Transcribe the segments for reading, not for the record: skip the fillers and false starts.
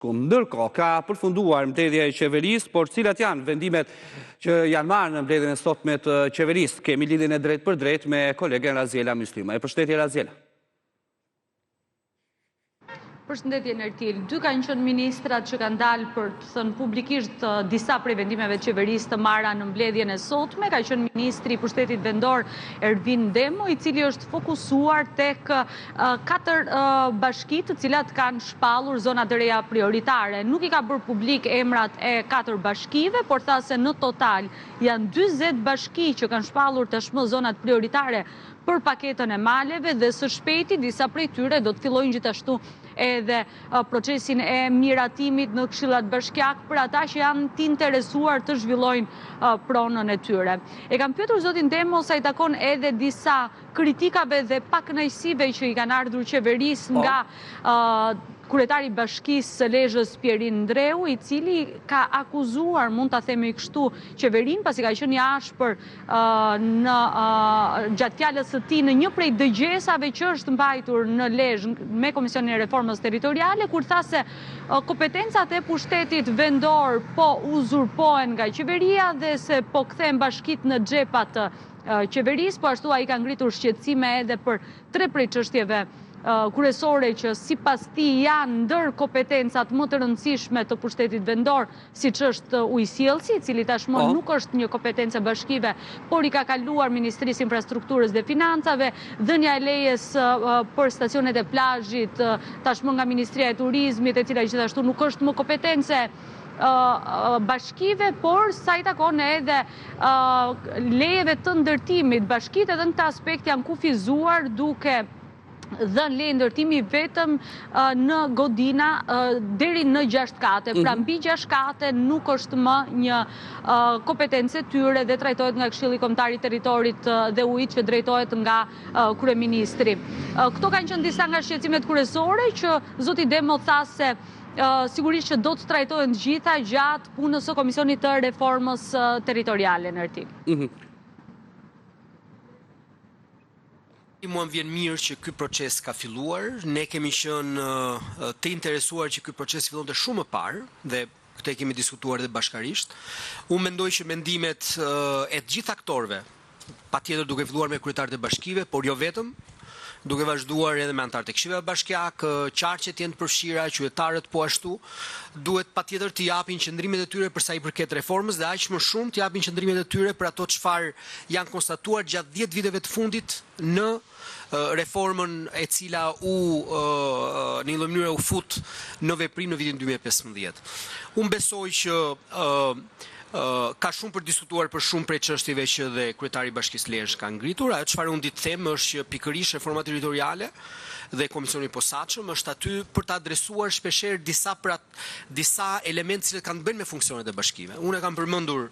Ndërkohë, ka përfunduar mbledhja e qeverisë, por cilat janë vendimet që janë marrë në mbledhjen e sotme të qeverisë? Kemi lidhjen e drejtë për drejtë me kolegen Raziela Myslyma. Përshëndetje Raziela. Përshëndetje Nertil, dy kanë qenë ministrat që kanë dalë për të thënë publikisht disa prej vendimeve të qeverisë të marra në mbledhjen e sotme. Ka qenë ministri i pushtetit vendor Ervin Demo, i cili është fokusuar tek 4 bashki të cilat kanë shpallur zona të reja prioritare. Nuk i ka bërë publik emrat e 4 bashkive, por tha se në total janë 40 bashki që kanë shpallur tashmë zonat prioritare për paketën e maleve dhe së shpejti disa prej tyre do të fillojnë gjithashtu edhe procesin e miratimit në këshillat bashkiak për ata që janë të interesuar të zhvillojnë pronën e tyre. E kam pyetur zotin Demo sa i takon edhe disa kritikave dhe pakënaqësive që i kanë ardhur qeverisë nga kryetari i bashkisë së Lezhës Pierin Ndreu, i cili ka akuzuar, mund ta themi kështu, qeverinë pasi ka qenë i ashpër në gjatë fjalës së tij në një prej dëgjesave që është mbajtur në Lezhë me Komisionin e Reformës Territoriale, kur tha se kompetencat e pushtetit vendor po uzurpohen nga qeveria dhe se po kthehen bashkitë në xhepat të qeverisë, po ashtu ai ka ngritur shqetësime edhe për 3 prej çështjeve kryesore që sipas tij janë ndër kompetencat më të rëndësishme të pushtetit vendor, siç është ujësjellsi, i cili tashmë nuk është një kompetencë bashkive, por i ka kaluar Ministrisë Infrastrukturës dhe Financave, dhënia e lejes për stacionet e plazhit tashmë nga Ministria e Turizmit, e cila gjithashtu nuk është më kompetencë bashkive, por sa i takon edhe lejeve të ndërtimit. Bashkitë edhe në këtë aspekt janë kufizuar duke dhënë leje ndërtimi vetëm në godina deri në 6 kate. Pra mbi 6 kate nuk është më një kompetencë tyre dhe trajtohet nga Këshilli Kombëtar i Territorit dhe Ujit që drejtohet nga kryeministri. Këto kanë qenë disa nga shqetësimet kryesore që zoti Demo tha se sigurisht që do të trajtohen të gjitha gjatë punës së Komisionit të Reformës Territoriale në Ertil. Mua më vjen mirë që ky proces ka filluar. Ne kemi qenë të interesuar që ky proces fillonte shumë më parë dhe këtë kemi diskutuar edhe bashkarisht. Unë mendoj që mendimet e të gjithë aktorëve, patjetër duke filluar me kryetarët e bashkive, por jo vetëm, duke vazhduar edhe me anëtarët e këshillave bashkiak, qarqet janë të përfshira, qytetarët po ashtu, duhet patjetër të japin qëndrimet e tyre për sa i përket reformës dhe aq më shumë të japin qëndrimet e tyre për ato çfarë janë konstatuar gjatë 10 viteve të fundit në reformën e cila në një lloj mënyre u fut në veprim në vitin 2015. Unë besoj që ka shumë për diskutuar për shumë prej çështjeve që dhe kryetari i Bashkisë Lezhë ka ngritur. Ajo çfarë unë di të them është që pikërisht reforma territoriale dhe Komisioni i Posaçëm është aty për të adresuar shpeshherë disa elementë që kanë të bëjnë me funksionet e bashkive. Unë e kam përmendur,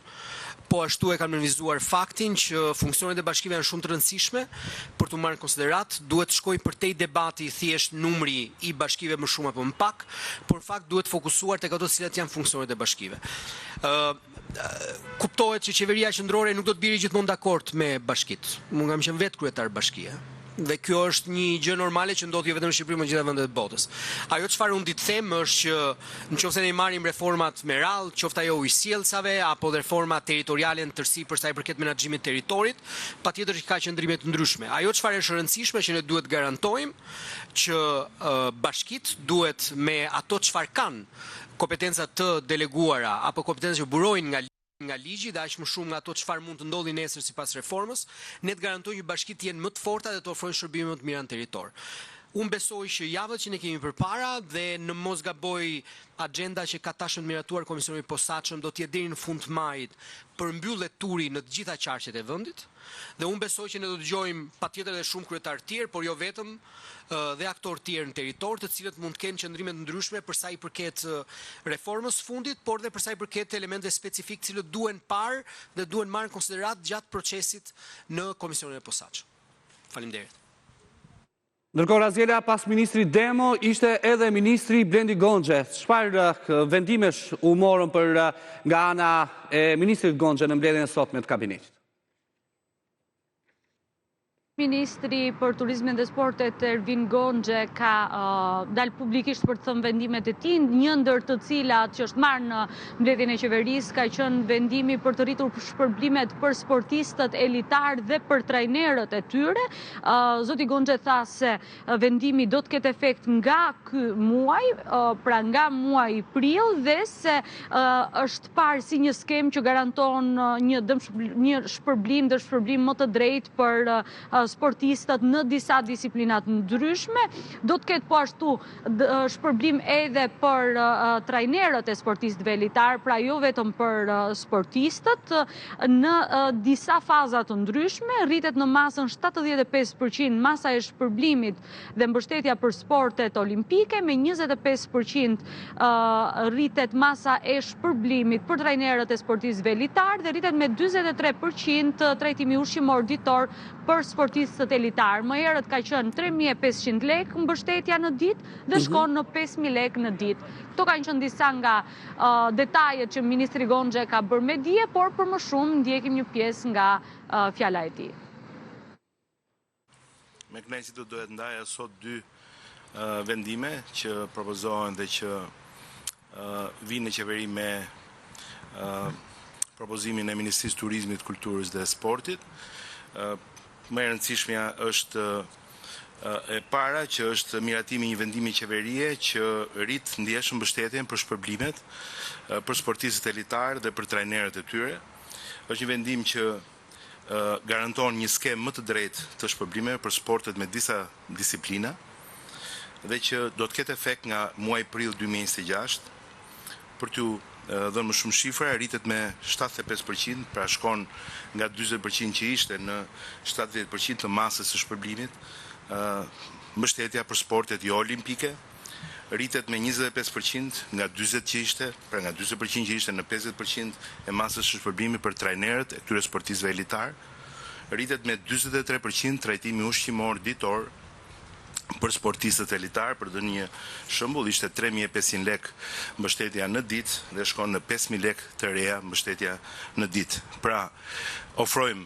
po ashtu e kam nënvizuar faktin që funksionet e bashkive janë shumë të rëndësishme për të marrë në konsiderat, duhet shkojë përtej debati thjesht numri i bashkive më shumë apo më pak, por në fakt duhet fokusuar tek ato të cilat janë funksionet e bashkive. Kuptohet që qeveria qendrore nuk do të bjerë gjithmonë dakord me bashkitë. Unë kam qenë vetë kryetar bashkie. Dhe kjo është një gjë normale që ndodh jo vetëm në Shqipëri, por në gjitha vendet e botës. Ajo çfarë unë di të them është që nëse ne marrim reformat me radhë, qoftë ajo ujësjellsave apo reforma territoriale në tërësi për sa i përket menaxhimit të territorit, patjetër që ka qëndrime të ndryshme. Ajo çfarë është e rëndësishme që ne duhet garantojmë që bashkitë duhet me ato çfarë kanë kompetenca të deleguara apo kompetenca që burojnë nga ligji dhe aq më shumë nga ato çfarë mund të ndodhi nesër sipas reformës, ne të garantojmë që bashkitë jenë më të forta dhe të ofrojnë shërbime më të mira në territor. Unë besoj që javët që ne kemi përpara dhe në mos gaboj agenda që ka tashmë miratuar Komisioni i Posaçëm do të jetë deri në fund të majit për mbyllje turi në të gjitha qarqet e vendit. Dhe unë besoj që ne do të dëgjojmë patjetër edhe shumë kryetar tjerë, por jo vetëm, dhe aktorë tjerë në territor, të cilët mund të kenë qëndrime të ndryshme për sa i përket reformës fundit, por dhe për sa i përket elemente specifik të cilët duhen parë dhe duhen marrë në konsiderat gjatë procesit në Komisionin e Posaçëm. Faleminderit. Ndërkohë Raziela, pas ministri Demo, ishte edhe ministri Blendi Gonxhe. Çfarë vendimesh u morën nga ana e ministrit Gonxhe në mbledhjen e sotme të kabinetit? Ministri për Turizmin dhe Sportet Ervin Gonxhe ka dalë publikisht për të thënë vendimet e tij, një ndër të cilat që është marrë në mbledhjen e qeverisë ka qenë vendimi për të rritur shpërblimet për sportistët elitar dhe për trajnerët e tyre. Zoti Gonxhe tha se vendimi do të ketë efekt nga ky muaj, pra nga muaji prill, dhe se është parë si një skemë që garanton një shpërblim më të drejtë për sportistët në disa disiplinat ndryshme. Do të ketë po ashtu shpërblim edhe për trajnerët e sportistëve elitar, pra jo vetëm për sportistët, në disa faza të ndryshme. Rritet në masën 75% masa e shpërblimit dhe mbështetja për sportet olimpike, me 25% rritet masa e shpërblimit për trajnerët e sportistëve elitar dhe rritet me 43% trajtimi ushqimor ditor për sportistët elitar. Më herët ka qenë 3.500 lekë mbështetja në ditë dhe shkon në 5.000 lekë në ditë. Këto kanë qenë disa nga detajet që Ministri Gonxhe ka bërë me dije, por për më shumë ndjekim një pjesë nga fjala e tij. Me kënaqësi do duhet ndaja sot dy vendime që propozohen dhe që vinë në qeveri me propozimin e Ministrisë Turizmit, Kulturës dhe Sportit. Më e rëndësishmja është e para, që është miratimi një vendimi qeverie që rrit ndjeshëm mbështetjen për shpërblimet për sportistët elitar dhe për trajnerët e tyre. Është një vendim që garanton një skemë më të drejtë të shpërblimeve për sportet me disa disiplina dhe që do të ketë efekt nga muaji prill 2026. Për t'ju dhënë më shumë shifra, rritet me 75%, pra shkon nga 40% që ishte në 70% të masës së shpërblimit, mbështetja për sportet jo olimpike, rritet me 25% nga 40% që ishte, pra nga 40% që ishte në 50% e masës së shpërblimit për trajnerët e këtyre sportistëve elitar, rritet me 43% trajtimi ushqimor ditor për sportistët elitar. Për dhe një shembull, ishte 3.500 lekë mbështetja në ditë dhe shkon në 5.000 lekë të reja mbështetja në ditë. Pra, ofrojmë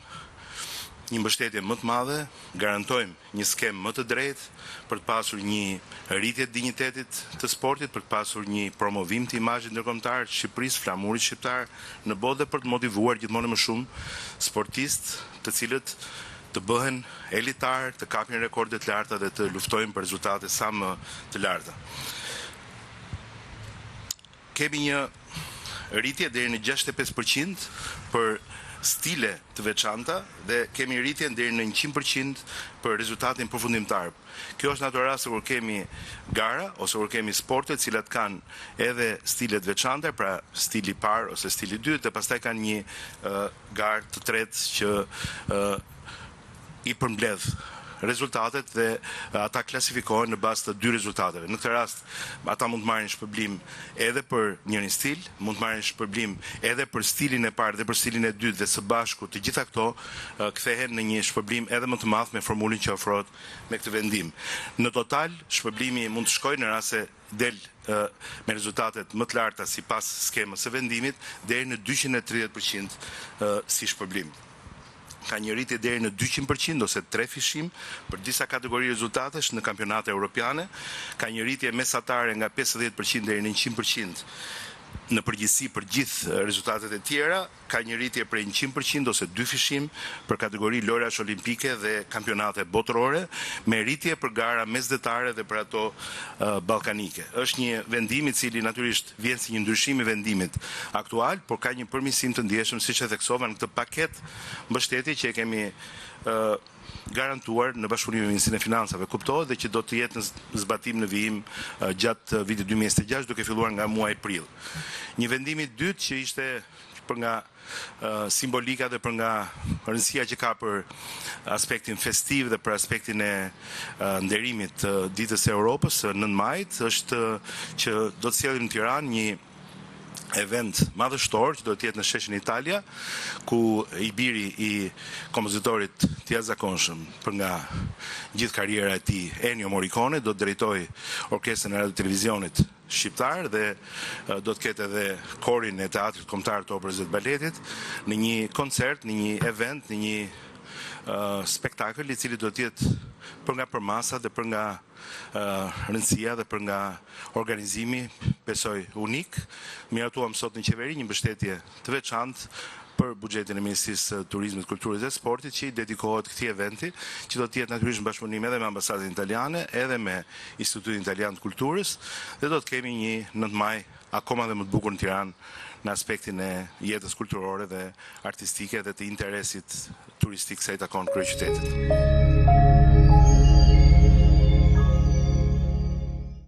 një mbështetje më të madhe, garantojmë një skemë më të drejtë për të pasur një rritje të dinjitetit të sportit, për të pasur një promovim të imazhit ndërkombëtar të Shqipërisë, flamurit shqiptar në botë, dhe për të motivuar gjithmonë më shumë sportistë të cilët të bëhen elitar, të kapin rekorde të larta dhe të luftojnë për rezultate sa më të larta. Kemi një rritje deri në 65% për stile të veçanta dhe kemi rritje deri në 100% për rezultatin përfundimtar. Kjo është në ato raste kur kemi gara ose kur kemi sporte të cilat kanë edhe stile të veçanta, pra stili parë ose stili dytë, dhe pastaj kanë një garë të tretë që i përmbledh rezultatet dhe ata klasifikohen në bazë të dy rezultateve. Në këtë rast, ata mund të marrin shpërblim edhe për njërin stil, mund të marrin shpërblim edhe për stilin e parë dhe për stilin e dytë, dhe së bashku të gjitha këto kthehen në një shpërblim edhe më të madh me formulën që ofrohet me këtë vendim. Në total, shpërblimi mund të shkojë në rast se del me rezultatet më të larta sipas skemës së vendimit deri në 230% si shpërblim. Ka një rritje deri në 200% ose 3 fishim për disa kategori rezultatesh në kampionate europiane, ka një rritje mesatare nga 50% deri në 100% në përgjithësi për gjithë rezultatet e tjera, ka një rritje prej 100% ose 2 fishim për kategori lojrash olimpike dhe kampionate botërore, me rritje për gara mesdhetare dhe për ato ballkanike. Është një vendim i cili natyrisht vjen si një ndryshim i vendimit aktual, por ka një përmirësim të ndjeshëm, siç e theksova në këtë paketë mbështetje që e kemi garantuar në bashkëpunim me Ministrinë e Financave. Kuptohet dhe që do të jetë në zbatim në vijim gjatë vitit 2026, duke filluar nga muaji prill. Një vendim i dytë që ishte për nga simbolika dhe për nga rëndësia që ka për aspektin festiv dhe për aspektin e nderimit të ditës së Europës 9 majit, është që do të sjellim në Tiranë një event madhështor që do të jetë në sheshin Italia, ku i biri i kompozitorit të jashtëzakonshëm për nga gjithë karriera e tij, Ennio Morricone, do të drejtojë orkestrën e radio televizionit shqiptar dhe do të ketë edhe korin e teatrit kombëtar të operës dhe të baletit në një koncert, në një event, në një spektakël i cili do të jetë për nga përmasa dhe për nga rëndësia dhe për nga organizimi, besoj unik. Miratuam sot në qeveri një mbështetje të veçantë për buxhetin e Ministrisë së Turizmit, Kulturës dhe Sportit që i dedikohet këtij eventi, që do të jetë natyrisht në bashkëpunim edhe me ambasadën italiane, edhe me Institutin Italian të Kulturës, dhe do të kemi një 9 maj akoma dhe më të bukur në Tiranë në aspektin e jetës kulturore dhe artistike dhe të interesit turistik sa i takon kryeqytetit.